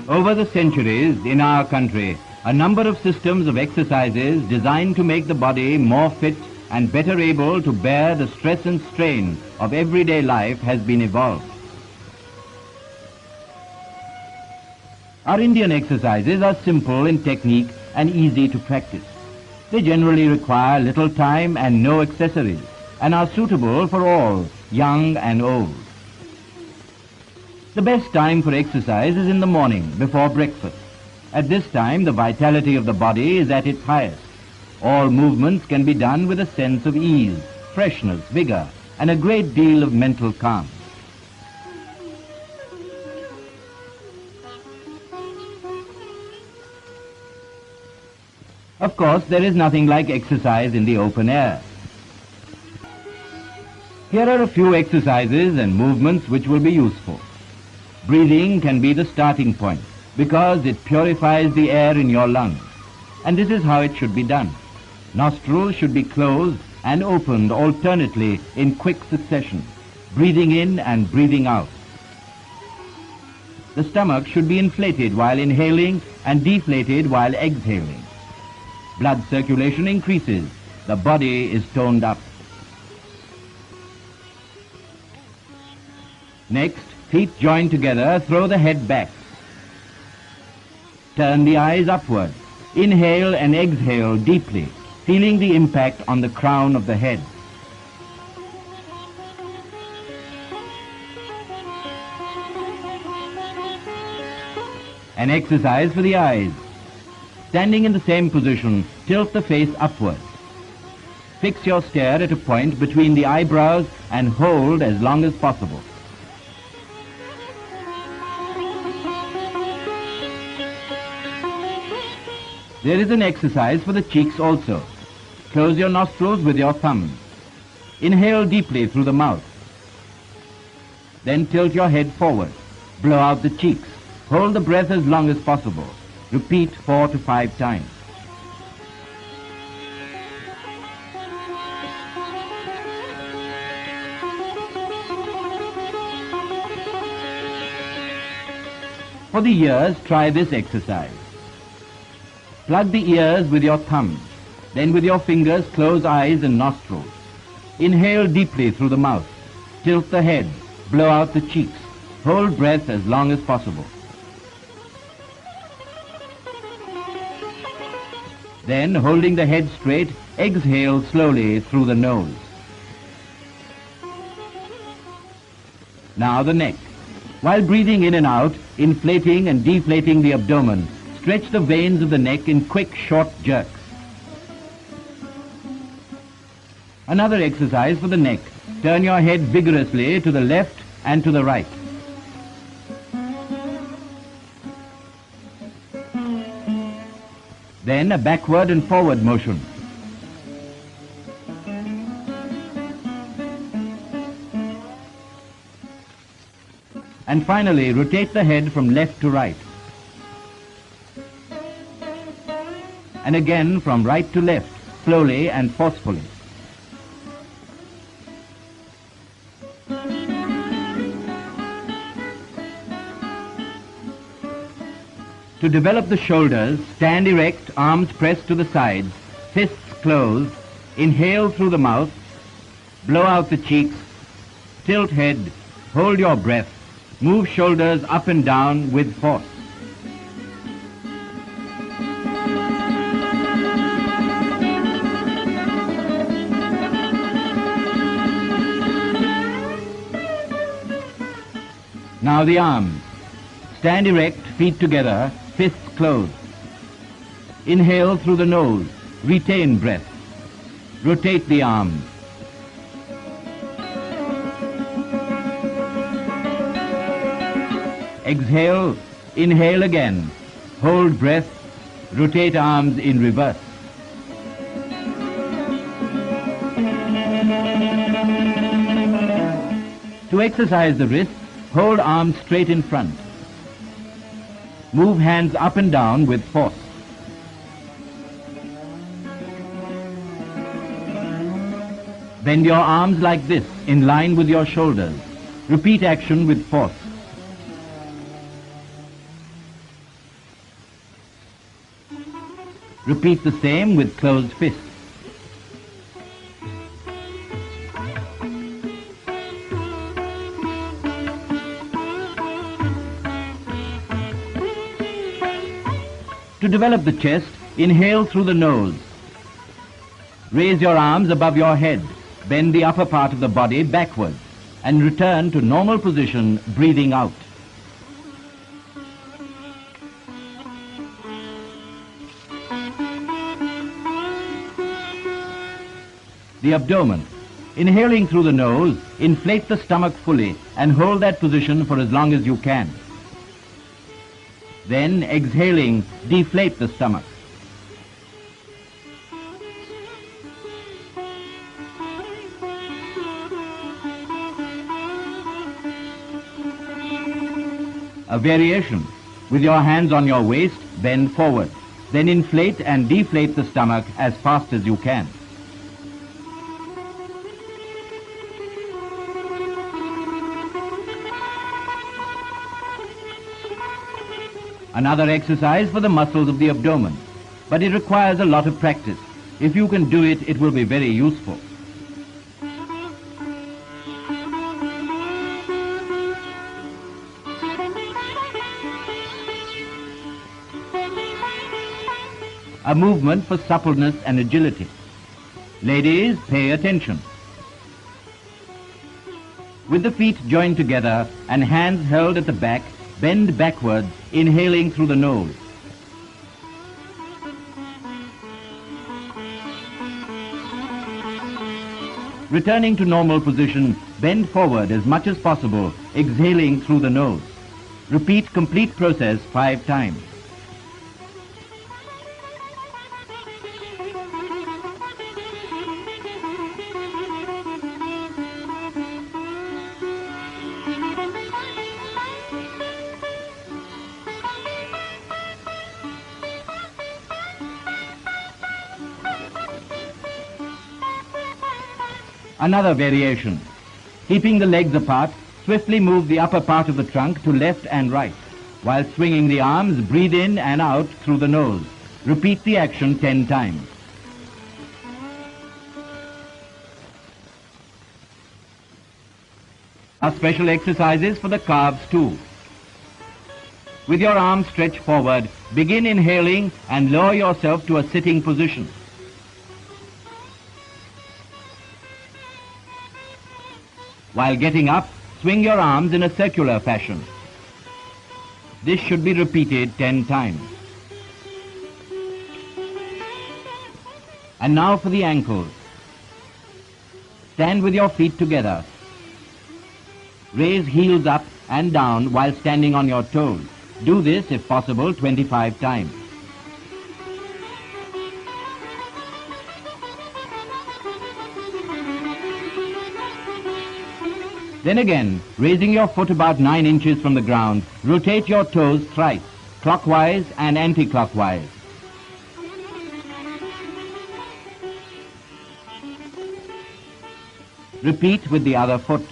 Over the centuries, in our country, a number of systems of exercises designed to make the body more fit and better able to bear the stress and strain of everyday life has been evolved. Our Indian exercises are simple in technique and easy to practice. They generally require little time and no accessories, and are suitable for all, young and old. The best time for exercise is in the morning, before breakfast. At this time, the vitality of the body is at its highest. All movements can be done with a sense of ease, freshness, vigor, and a great deal of mental calm. Of course, there is nothing like exercise in the open air. Here are a few exercises and movements which will be useful. Breathing can be the starting point because it purifies the air in your lungs, and this is how it should be done. Nostrils should be closed and opened alternately in quick succession, breathing in and breathing out. The stomach should be inflated while inhaling and deflated while exhaling. Blood circulation increases. The body is toned up. Next, feet joined together, throw the head back. Turn the eyes upward. Inhale and exhale deeply, feeling the impact on the crown of the head. An exercise for the eyes. Standing in the same position, tilt the face upward. Fix your stare at a point between the eyebrows and hold as long as possible. There is an exercise for the cheeks also. Close your nostrils with your thumbs. Inhale deeply through the mouth. Then tilt your head forward. Blow out the cheeks. Hold the breath as long as possible. Repeat 4 to 5 times. For the ears, try this exercise. Plug the ears with your thumbs. Then with your fingers, close eyes and nostrils. Inhale deeply through the mouth. Tilt the head. Blow out the cheeks. Hold breath as long as possible. Then, holding the head straight, exhale slowly through the nose. Now the neck. While breathing in and out, inflating and deflating the abdomen, stretch the veins of the neck in quick, short jerks. Another exercise for the neck. Turn your head vigorously to the left and to the right. Then a backward and forward motion. And finally, rotate the head from left to right. And again from right to left, slowly and forcefully. To develop the shoulders, stand erect, arms pressed to the sides, fists closed, inhale through the mouth, blow out the cheeks, tilt head, hold your breath, move shoulders up and down with force. Now the arms. Stand erect, feet together, fists closed. Inhale through the nose, retain breath. Rotate the arms. Exhale, inhale again. Hold breath, rotate arms in reverse. To exercise the wrists, hold arms straight in front. Move hands up and down with force. Bend your arms like this, in line with your shoulders. Repeat action with force. Repeat the same with closed fists. To develop the chest, inhale through the nose. Raise your arms above your head. Bend the upper part of the body backwards and return to normal position, breathing out. The abdomen. Inhaling through the nose, inflate the stomach fully and hold that position for as long as you can. Then, exhaling, deflate the stomach. A variation. With your hands on your waist, bend forward. Then inflate and deflate the stomach as fast as you can. Another exercise for the muscles of the abdomen, but it requires a lot of practice. If you can do it, it will be very useful. A movement for suppleness and agility. Ladies, pay attention. With the feet joined together and hands held at the back, bend backwards, inhaling through the nose. Returning to normal position, bend forward as much as possible, exhaling through the nose. Repeat complete process 5 times. Another variation. Keeping the legs apart, swiftly move the upper part of the trunk to left and right. While swinging the arms, breathe in and out through the nose. Repeat the action 10 times. Are special exercises for the calves too. With your arms stretched forward, begin inhaling and lower yourself to a sitting position. While getting up, swing your arms in a circular fashion. This should be repeated 10 times. And now for the ankles. Stand with your feet together. Raise heels up and down while standing on your toes. Do this, if possible, 25 times. Then again, raising your foot about 9 inches from the ground, rotate your toes thrice, clockwise and anti-clockwise. Repeat with the other foot.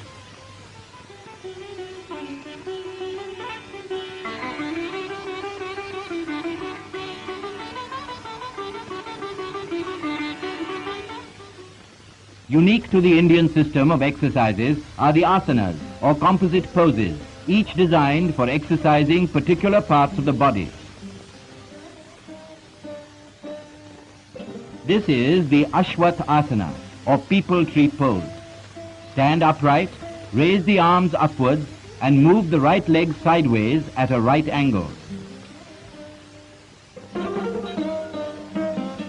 Unique to the Indian system of exercises are the asanas, or composite poses, each designed for exercising particular parts of the body. This is the Ashwat asana, or people tree pose. Stand upright, raise the arms upwards, and move the right leg sideways at a right angle.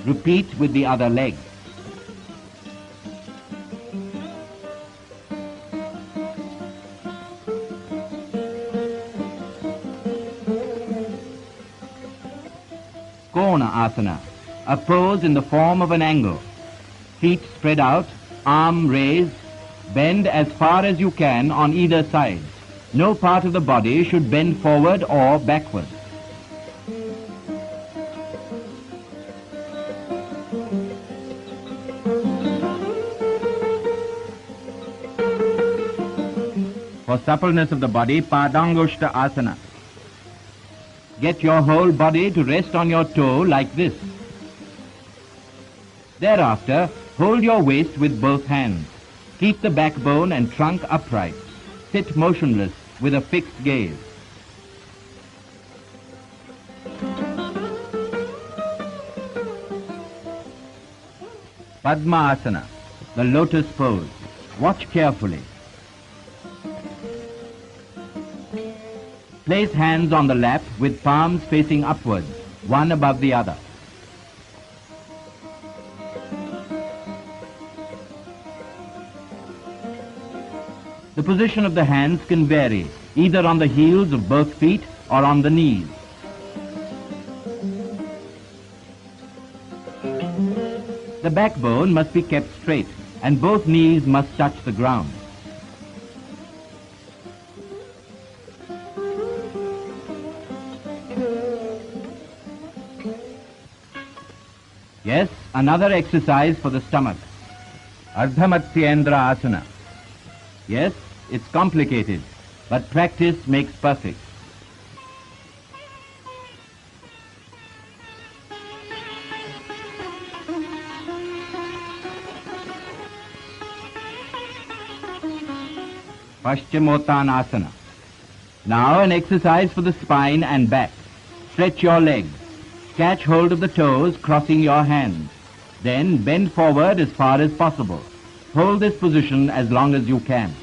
Repeat with the other leg. Kona asana, a pose in the form of an angle. Feet spread out, arm raised, bend as far as you can on either side. No part of the body should bend forward or backward. For suppleness of the body, Padangushta asana. Get your whole body to rest on your toe like this. Thereafter, hold your waist with both hands. Keep the backbone and trunk upright. Sit motionless with a fixed gaze. Padmasana, the lotus pose. Watch carefully. Place hands on the lap with palms facing upwards, one above the other. The position of the hands can vary, either on the heels of both feet or on the knees. The backbone must be kept straight and both knees must touch the ground. Yes, another exercise for the stomach. Ardhamatsyendra asana. Yes, it's complicated, but practice makes perfect. Paschimottanasana. Now an exercise for the spine and back. Stretch your legs. Catch hold of the toes, crossing your hands. Then bend forward as far as possible. Hold this position as long as you can.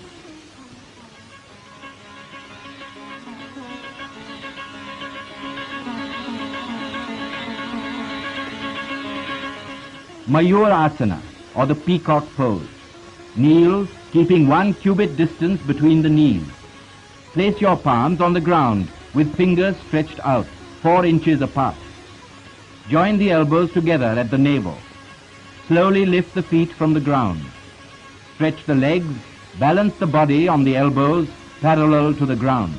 Mayurasana, or the peacock pose. Kneel, keeping 1 cubit distance between the knees. Place your palms on the ground with fingers stretched out, 4 inches apart. Join the elbows together at the navel. Slowly lift the feet from the ground. Stretch the legs, balance the body on the elbows parallel to the ground.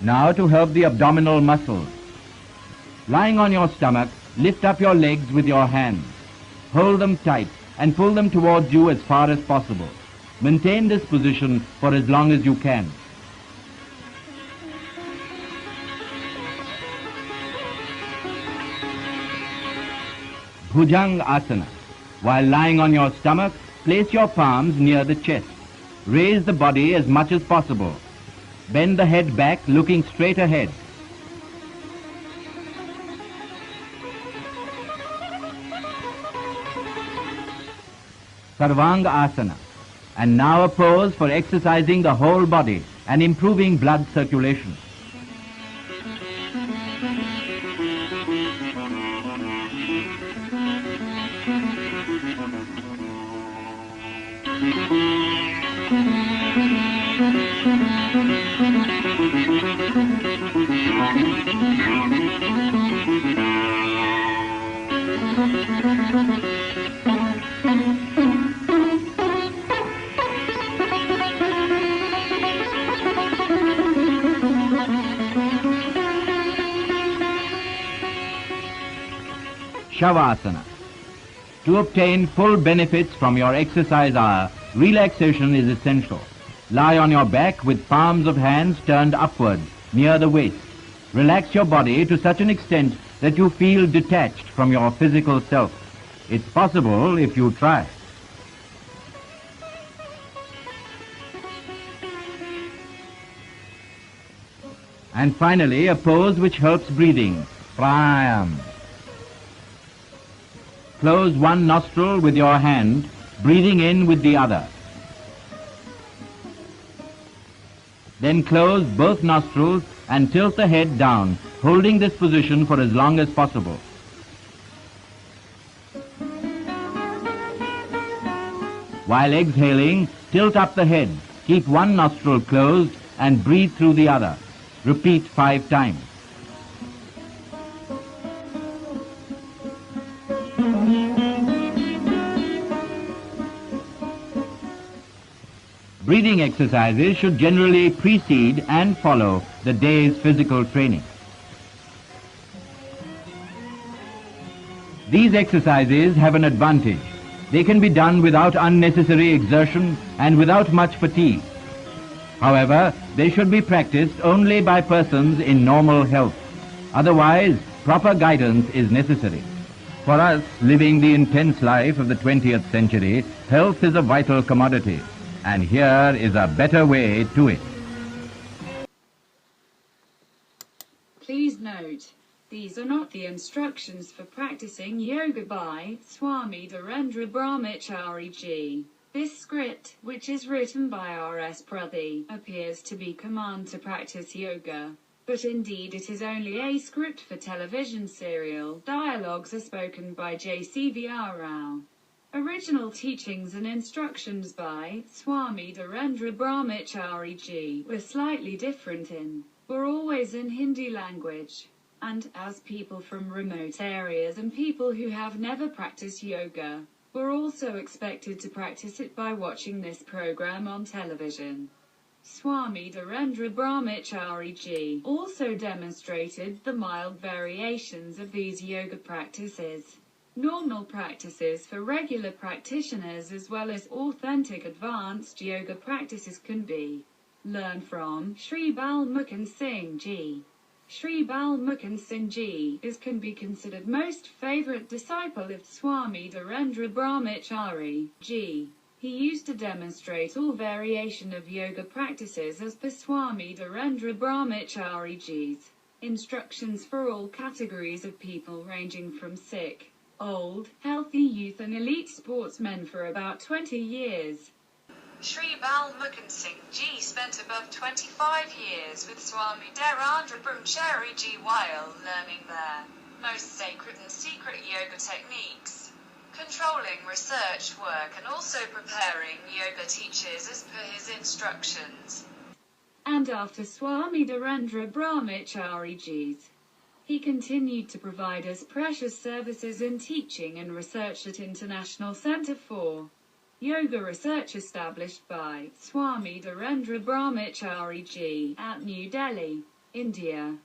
Now to help the abdominal muscles. Lying on your stomach, lift up your legs with your hands. Hold them tight and pull them towards you as far as possible. Maintain this position for as long as you can. Bhujang asana. While lying on your stomach, place your palms near the chest. Raise the body as much as possible. Bend the head back, looking straight ahead. Sarvanga asana. And now a pose for exercising the whole body and improving blood circulation. Shavasana. To obtain full benefits from your exercise hour, relaxation is essential. Lie on your back with palms of hands turned upwards, near the waist. Relax your body to such an extent that you feel detached from your physical self. It's possible if you try. And finally, a pose which helps breathing, vyaayaam. Close one nostril with your hand, breathing in with the other. Then close both nostrils and tilt the head down, holding this position for as long as possible. While exhaling, tilt up the head, keep one nostril closed and breathe through the other. Repeat 5 times. Breathing exercises should generally precede and follow the day's physical training. These exercises have an advantage. They can be done without unnecessary exertion and without much fatigue. However, they should be practiced only by persons in normal health. Otherwise, proper guidance is necessary. For us, living the intense life of the 20th century, health is a vital commodity, and here is a better way to it. Please note, these are not the instructions for practicing yoga by Swami Dheerendra Bhramchari Ji. This script, which is written by R.S. Pruthi, appears to be command to practice yoga. But indeed it is only a script for television serial. Dialogues are spoken by J.C.V. Rao. Original teachings and instructions by Swami Dheerendra Bhramchari Ji were slightly different were always in Hindi language. And, as people from remote areas and people who have never practiced yoga, were also expected to practice it by watching this program on television. Swami Dheerendra Bhramchari Ji also demonstrated the mild variations of these yoga practices. Normal practices for regular practitioners as well as authentic advanced yoga practices can be learned from Sri Bal Mukund Singh Ji. Sri Bal Mukund Singh Ji can be considered most favorite disciple of Swami Dheerendra Bhramchari Ji. He used to demonstrate all variation of yoga practices as per Swami Dheerendra Bhramchari Ji's instructions for all categories of people ranging from sick, old, healthy youth and elite sportsmen for about 20 years. Sri Bal Mukund Singh Ji spent above 25 years with Swami Dheerendra Bhramchari Ji while learning their most sacred and secret yoga techniques, controlling research work and also preparing yoga teachers as per his instructions. And after Swami Dheerendra Bhramchari Ji's, he continued to provide us precious services in teaching and research at International Center for Yoga Research established by Swami Dheerendra Bhramchari Ji at New Delhi, India.